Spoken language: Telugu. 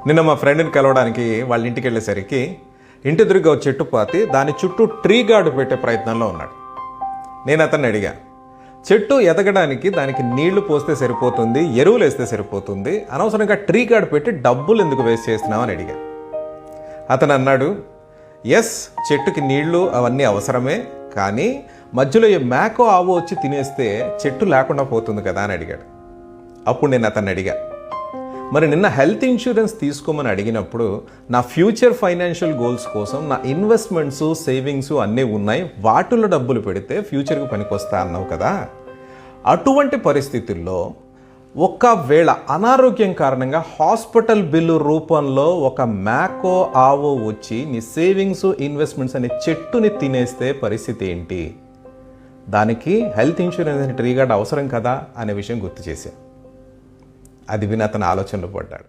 నిన్న మా ఫ్రెండ్ని కలవడానికి వాళ్ళ ఇంటికి వెళ్ళేసరికి ఇంటి ఎదురుగా ఒక చెట్టు పాతి దాని చుట్టూ ట్రీ గార్డు పెట్టే ప్రయత్నంలో ఉన్నాడు. నేను అతన్ని అడిగా, చెట్టు ఎదగడానికి దానికి నీళ్లు పోస్తే సరిపోతుంది, ఎరువులు వేస్తే సరిపోతుంది, అనవసరంగా ట్రీ గార్డు పెట్టి డబ్బులు ఎందుకు వేస్ట్ చేస్తున్నావు అని అడిగా. అతను అన్నాడు, ఎస్, చెట్టుకి నీళ్లు అవన్నీ అవసరమే, కానీ మధ్యలో ఈ మేకో ఆవో వచ్చి తినేస్తే చెట్టు లేకుండా పోతుంది కదా అని అడిగాడు. అప్పుడు నేను అతన్ని అడిగా, మరి నిన్న హెల్త్ ఇన్సూరెన్స్ తీసుకోమని అడిగినప్పుడు నా ఫ్యూచర్ ఫైనాన్షియల్ గోల్స్ కోసం నా ఇన్వెస్ట్మెంట్స్ సేవింగ్స్ అన్నీ ఉన్నాయి, వాటిల్లో డబ్బులు పెడితే ఫ్యూచర్కి పనికొస్తా అన్నావు కదా. అటువంటి పరిస్థితుల్లో ఒకవేళ అనారోగ్యం కారణంగా హాస్పిటల్ బిల్లు రూపంలో ఒక మేకో ఆవో వచ్చి నీ సేవింగ్స్ ఇన్వెస్ట్మెంట్స్ అనే చెట్టుని తినేస్తే పరిస్థితి ఏంటి? దానికి హెల్త్ ఇన్సూరెన్స్ అనే ట్రీ గార్డ్ అవసరం కదా అనే విషయం గుర్తు చేశాను. అది విని అతను ఆలోచనలో పడ్డాడు.